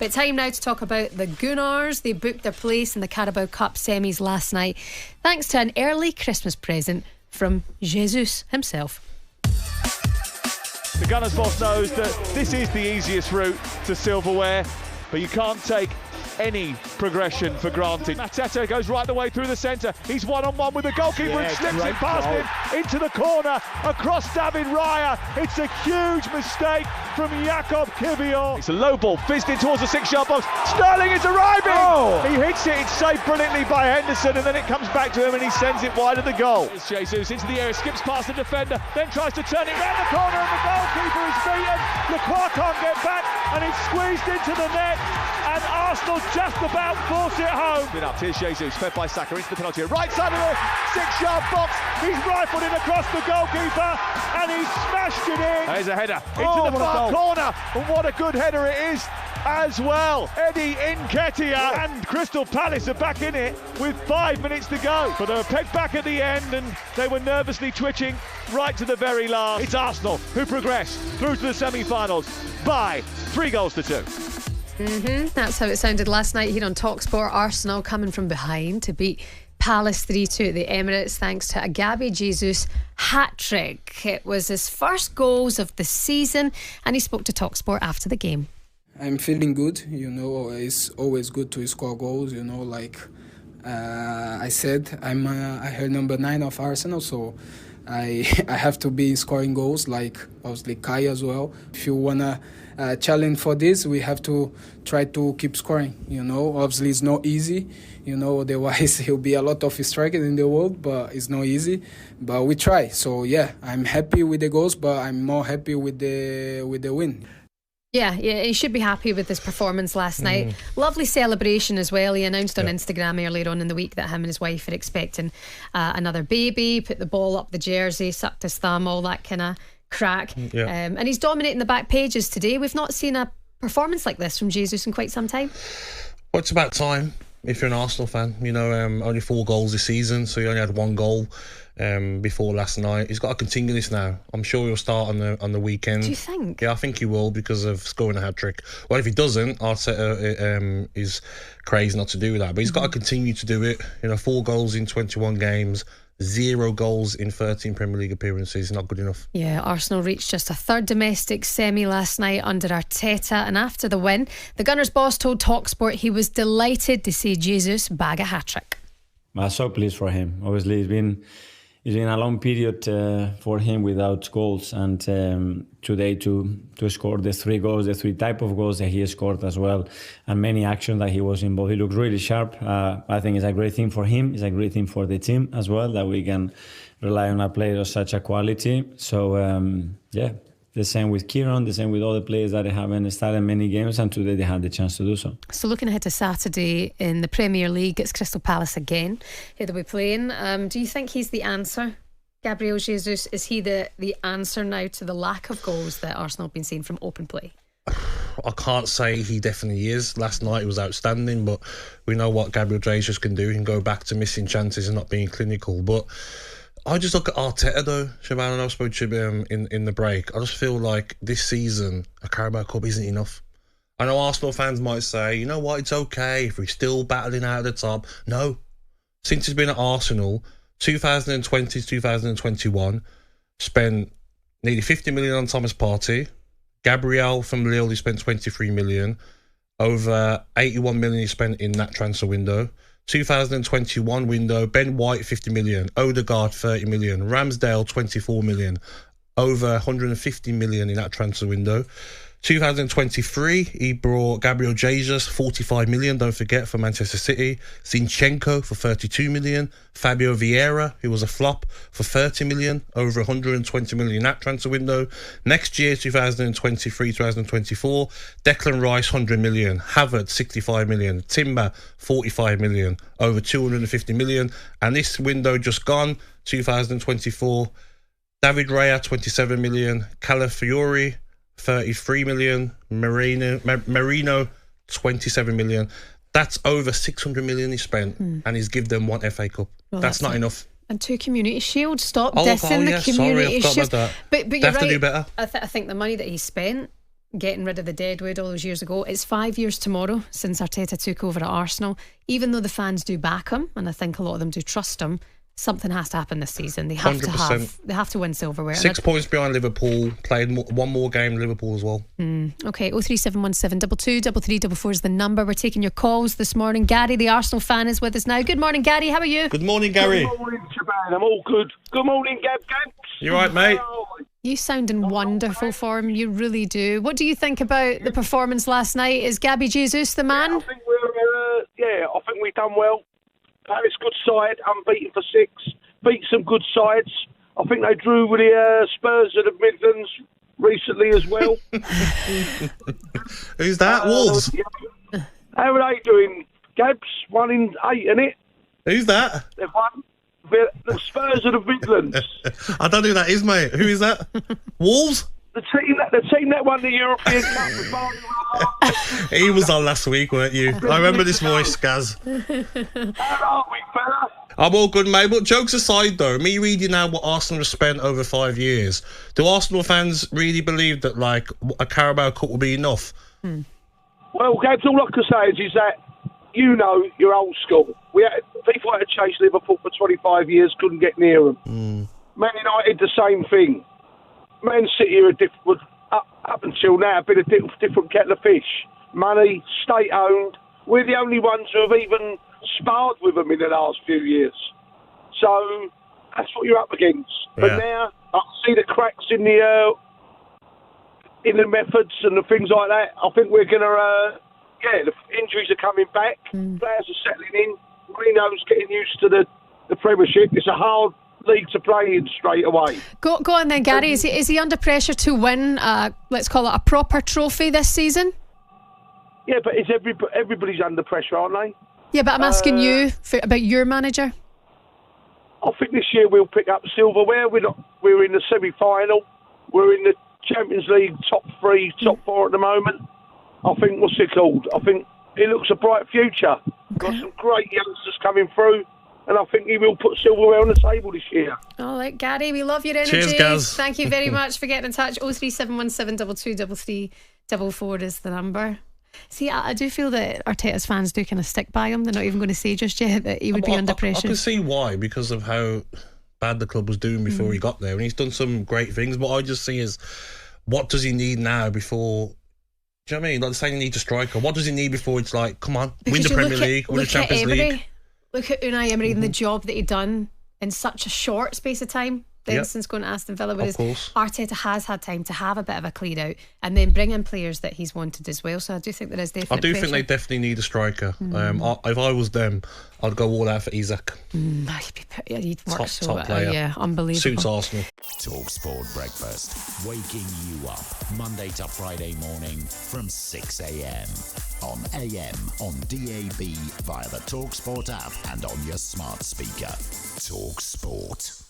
But time now to talk about the Gunners. They booked their place in the Carabao Cup semis last night thanks to an early Christmas present from Jesus himself. The Gunners boss knows that this is the easiest route to silverware, but you can't take any progression for granted. Arteta goes right the way through the centre. He's one-on-one with the goalkeeper and slips it past him into the corner, across David Raya. It's a huge mistake from Gabby. It's a low ball, fizzed in towards the 6-yard box. Sterling is arriving! He hits it, it's saved brilliantly by Henderson, and then it comes back to him and he sends it wide of the goal. It's Jesus into the area, skips past the defender, then tries to turn it round the corner and the goalkeeper is beaten. Lacroix can't get back and it's squeezed into the net, and Arsenal just about force it home. Spin up, here's Jesus, fed by Saka into the penalty area. Right side of the 6-yard box, he's rifled it across the goalkeeper and he's smashed it in. There's a header into the far corner, and what a good header it is as well. Eddie Nketiah and Crystal Palace are back in it with 5 minutes to go. But they were pegged back at the end and they were nervously twitching right to the very last. It's Arsenal who progress through to the semi-finals by 3-2. That's how it sounded last night here on talkSPORT. Arsenal coming from behind to beat Palace 3-2 at the Emirates thanks to a Gabby Jesus hat-trick. It was his first goals of the season and he spoke to talkSPORT after the game. I'm feeling good, it's always good to score goals, like I said, I heard number 9 of Arsenal, so I have to be scoring goals, like obviously Kai as well. If you want to challenge for this, we have to try to keep scoring, obviously it's not easy, otherwise there'll be a lot of strikers in the world, but it's not easy, but we try. So yeah, I'm happy with the goals, but I'm more happy with the win. Yeah, he should be happy with his performance last night. Lovely celebration as well. He announced on Instagram earlier on in the week that him and his wife are expecting another baby, put the ball up the jersey, sucked his thumb, all that kind of crack. And he's dominating the back pages today. We've not seen a performance like this from Jesus in quite some time. Well, it's about time if you're an Arsenal fan. Only 4 goals this season, so he only had 1 goal before last night. He's got to continue this now. I'm sure he'll start on the weekend. Do you think? Yeah, I think he will because of scoring a hat-trick. Well, if he doesn't, Arteta is crazy not to do that. But he's got to continue to do it. 4 goals in 21 games, 0 goals in 13 Premier League appearances. Not good enough. Yeah, Arsenal reached just a 3rd domestic semi last night under Arteta, and after the win, the Gunners boss told talkSPORT he was delighted to see Jesus bag a hat-trick. I'm so pleased for him. Obviously, it's been a long period for him without goals, and today to score the 3 goals, the 3 type of goals that he scored as well, and many actions that he was involved. He looked really sharp. I think it's a great thing for him. It's a great thing for the team as well that we can rely on a player of such a quality. So the same with Kieran, the same with all the players that haven't started many games, and today they had the chance to do so. So looking ahead to Saturday in the Premier League, it's Crystal Palace again. Here they'll be playing. Do you think he's the answer? Gabriel Jesus, is he the answer now to the lack of goals that Arsenal have been seeing from open play? I can't say he definitely is. Last night he was outstanding, but we know what Gabriel Jesus can do. He can go back to missing chances and not being clinical. But I just look at Arteta though, Shebahn, and I spoke to him in the break. I just feel like this season a Carabao Cup isn't enough. I know Arsenal fans might say, you know what, it's okay if we're still battling out at the top. No. Since he's been at Arsenal, 2020 to 2021, spent nearly 50 million on Thomas Partey. Gabriel from Lille, he spent 23 million. Over 81 million he spent in that transfer window. 2021 window, Ben White 50 million, Odegaard 30 million, Ramsdale 24 million, over 150 million in that transfer window. 2023, he brought Gabriel Jesus 45 million, don't forget, for Manchester City. Zinchenko for 32 million. Fabio Vieira, who was a flop, for 30 million, over 120 million in that transfer window. Next year, 2023-2024, Declan Rice 100 million. Havertz 65 million. Timber 45 million, over 250 million. And this window just gone, 2024, David Raya 27 million. Calafiori 33 million, Marino 27 million. That's over 600 million he spent, and he's give them 1 FA Cup. Well, that's not enough. And 2 community shields. Stop dissing the community shields. But you're they have right. to do better. I think the money that he spent getting rid of the deadwood all those years ago. It's 5 years tomorrow since Arteta took over at Arsenal. Even though the fans do back him, and I think a lot of them do trust him, something has to happen this season. They have 100%. They have to win silverware. 6 points behind Liverpool. Played one more game Liverpool as well. Okay, 03717 22 3344 is the number. We're taking your calls this morning. Gary, the Arsenal fan, is with us now. Good morning, Gary. How are you? Good morning, Gary. Good morning, Shebahn. I'm all good. Good morning, Gab. You right, mate? You sound in wonderful form. You really do. What do you think about the performance last night? Is Gabriel Jesus the man? I think I think we've done well. Palace good side, unbeaten for 6. Beat some good sides. I think they drew with the Spurs of the Midlands recently as well. Who's that? Wolves? How are they doing? Gabs, 1 in 8, innit? Who's that? They've won. The Spurs of the Midlands. I don't know who that is, mate. Who is that? Wolves? The team that won the European Cup with Barney. He was on last week, weren't you? I remember this voice, Gaz. How are we, fella? I'm all good, mate. But jokes aside, though, me reading now what Arsenal have spent over 5 years, do Arsenal fans really believe that, like, a Carabao Cup will be enough? Well, Gabs, all I can say is that, you know, you're old school. People had to chase Liverpool for 25 years, couldn't get near them. Man United, the same thing. Man City are up until now, been a different kettle of fish. Money, state-owned. We're the only ones who have even sparred with them in the last few years. So that's what you're up against. Yeah. But now I see the cracks in the methods and the things like that. I think we're going to... the injuries are coming back. Players are settling in. Marino's getting used to the Premiership. It's a hard league to play in straight away. Go on then, Gary. Is he under pressure to win, let's call it a proper trophy this season? Yeah, but everybody's under pressure, aren't they? Yeah, but I'm asking you about your manager. I think this year we'll pick up silverware. We're in the semi-final. We're in the Champions League top 3, top 4 at the moment. I think, what's it called? I think it looks a bright future. Got some great youngsters coming through, and I think he will put silverware on the table this year. All right, Gary, we love your energy. Cheers, Gaz. Thank you very much for getting in touch. 03717 22 3344 is the number. See, I do feel that Arteta's fans do kind of stick by him. They're not even going to say just yet that he would be under pressure. I can see why, because of how bad the club was doing before he got there, and he's done some great things. But I just see is, what does he need now before? Do you know what I mean? Like saying he needs a striker. What does he need before it's like, come on, win the Premier League, win the Champions League? Look at Unai Emery and the job that he'd done in such a short space of time. Then since going to Aston Villa, whereas Arteta has had time to have a bit of a clean out and then bring in players that he's wanted as well. So I do think there is definitely pressure. think they definitely need a striker. If I was them, I'd go all out for Isak. He'd work top player. Yeah, unbelievable. Suits Arsenal. talkSPORT Breakfast, waking you up Monday to Friday morning from 6 a.m. on AM, on DAB, via the talkSPORT app and on your smart speaker. talkSPORT.